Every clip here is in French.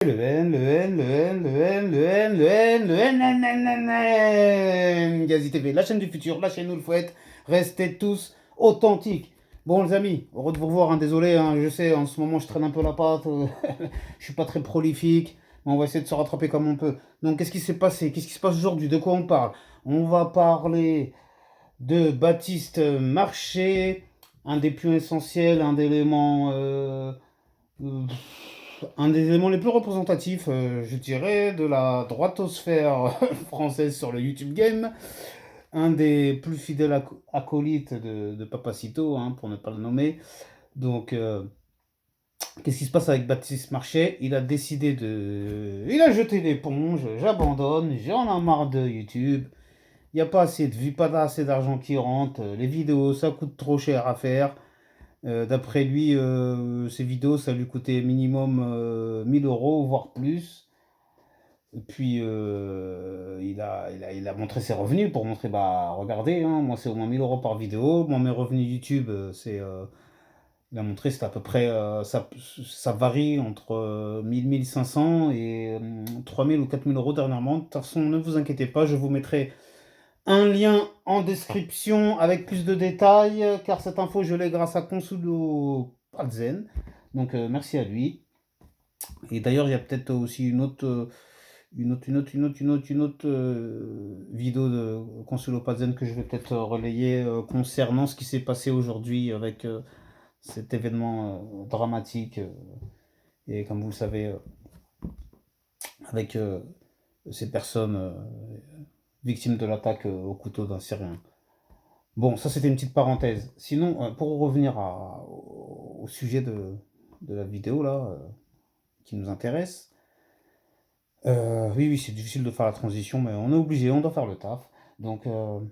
Le N, le N, le N, le N, le N, le N, le N, N, N, N, N, Gazi TV, la chaîne du futur, la chaîne où il faut être, restez tous authentiques. Bon les amis, heureux de vous revoir, hein, désolé, hein, je sais, en ce moment je traîne un peu la patte, je suis pas très prolifique, mais on va essayer de se rattraper comme on peut. Donc qu'est-ce qui s'est passé? Qu'est-ce qui se passe aujourd'hui? De quoi on parle? On va parler de Baptiste Marché, un des plus essentiels, euh, un des éléments les plus représentatifs, je dirais, de la droitosphère française sur le YouTube Game. Un des plus fidèles acolytes de Papacito, hein, pour ne pas le nommer. Donc, qu'est-ce qui se passe avec Baptiste Marchais? Il a décidé de... Il a jeté l'éponge, j'abandonne, j'en ai marre de YouTube. Il n'y a pas assez de vues, pas assez d'argent qui rentre. Les vidéos, ça coûte trop cher à faire. D'après lui, ces vidéos, ça lui coûtait minimum 1000 euros, voire plus. Et puis, il a montré ses revenus pour montrer, bah, regardez, hein, moi, c'est au moins 1000 euros par vidéo. Moi, mes revenus YouTube, il a montré, c'est à peu près, ça varie entre 1000, 1500 et 3000 ou 4000 euros dernièrement. De toute façon, ne vous inquiétez pas, je vous mettrai un lien en description avec plus de détails, car cette info, je l'ai grâce à Consulo Pazen. Donc, merci à lui. Et d'ailleurs, il y a peut-être aussi une autre vidéo de Consulo Pazen que je vais peut-être relayer concernant ce qui s'est passé aujourd'hui avec cet événement dramatique. Et comme vous le savez, avec ces personnes victimes de l'attaque au couteau d'un Syrien. Bon, ça c'était une petite parenthèse. Sinon, pour revenir au sujet de la vidéo là, qui nous intéresse, oui, c'est difficile de faire la transition, mais on est obligé, on doit faire le taf. Donc, en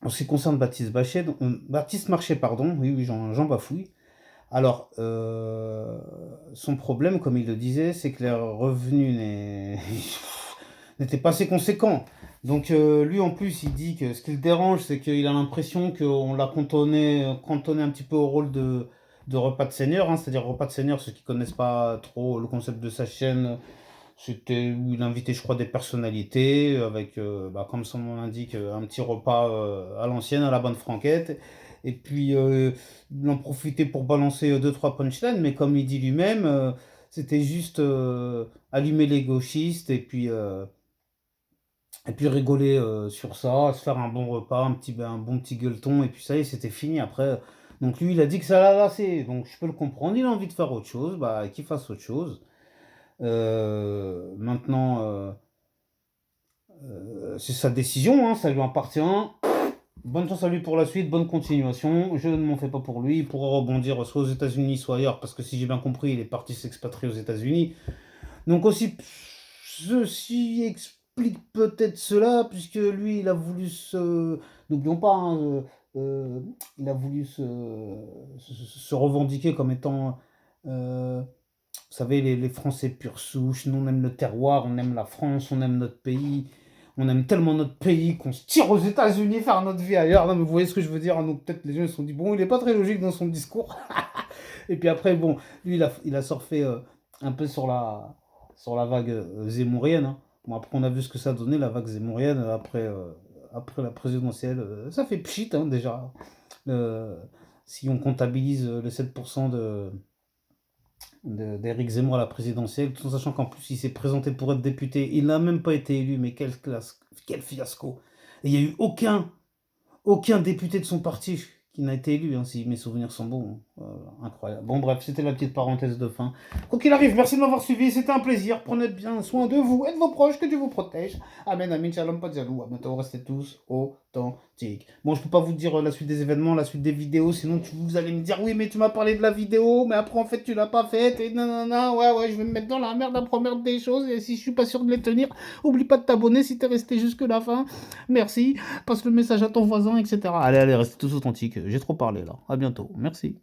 ce qui concerne Baptiste Marché, pardon, oui, j'en bafouille. Alors, son problème, comme il le disait, c'est que les revenus n'étaient pas assez conséquents. Donc, lui, en plus, il dit que ce qui le dérange, c'est qu'il a l'impression qu'on l'a cantonné un petit peu au rôle de repas de seigneur, hein, c'est-à-dire repas de seigneur, ceux qui connaissent pas trop le concept de sa chaîne, c'était où il invitait, je crois, des personnalités avec, bah, comme son nom l'indique, un petit repas à l'ancienne, à la bonne franquette. Et puis, il en profitait pour balancer deux, trois punchlines, mais comme il dit lui-même, c'était juste allumer les gauchistes et puis rigoler sur ça, se faire un bon repas, un bon petit gueuleton, et puis ça y est, c'était fini après. Donc lui, il a dit que ça l'a lassé, donc je peux le comprendre, il a envie de faire autre chose, bah qu'il fasse autre chose. Maintenant, c'est sa décision, hein, ça lui appartient. Bonne chance à lui pour la suite, bonne continuation. Je ne m'en fais pas pour lui. Il pourra rebondir soit aux États-Unis, soit ailleurs, parce que si j'ai bien compris, il est parti s'expatrier aux États-Unis. Donc aussi, ceci explique peut-être cela, puisque lui, il a voulu se... N'oublions pas, hein, il a voulu se revendiquer comme étant... vous savez, les Français pure souche, nous on aime le terroir, on aime la France, on aime notre pays. On aime tellement notre pays qu'on se tire aux États-Unis faire notre vie ailleurs. Non, mais vous voyez ce que je veux dire, hein. Donc peut-être les gens se sont dit, bon, il est pas très logique dans son discours. Et puis après, bon, lui, il a surfé un peu sur la vague zémourienne, hein. Bon, après, on a vu ce que ça donnait, la vague zémourienne, après la présidentielle. Ça fait pchit, hein, déjà. Euh, si on comptabilise les 7% d'Éric Zemmour à la présidentielle, tout en sachant qu'en plus il s'est présenté pour être député, il n'a même pas été élu, mais quel fiasco. Et il n'y a eu aucun député de son parti qui n'a été élu, hein, si mes souvenirs sont bons, hein. Incroyable. Bon bref, c'était la petite parenthèse de fin. Quoi qu'il arrive, merci de m'avoir suivi, c'était un plaisir. Prenez bien soin de vous et de vos proches, que Dieu vous protège. Amen, amen, shalom, pas de jaloux. À bientôt, restez tous authentiques. Bon, je peux pas vous dire la suite des événements, la suite des vidéos, sinon vous allez me dire oui, mais tu m'as parlé de la vidéo, mais après en fait tu l'as pas faite, et nanana, ouais, je vais me mettre dans la merde à promettre des choses, et si je suis pas sûr de les tenir, oublie pas de t'abonner si t'es resté jusque la fin. Merci, passe le message à ton voisin, etc. Allez, restez tous authentiques. J'ai trop parlé là. À bientôt. Merci.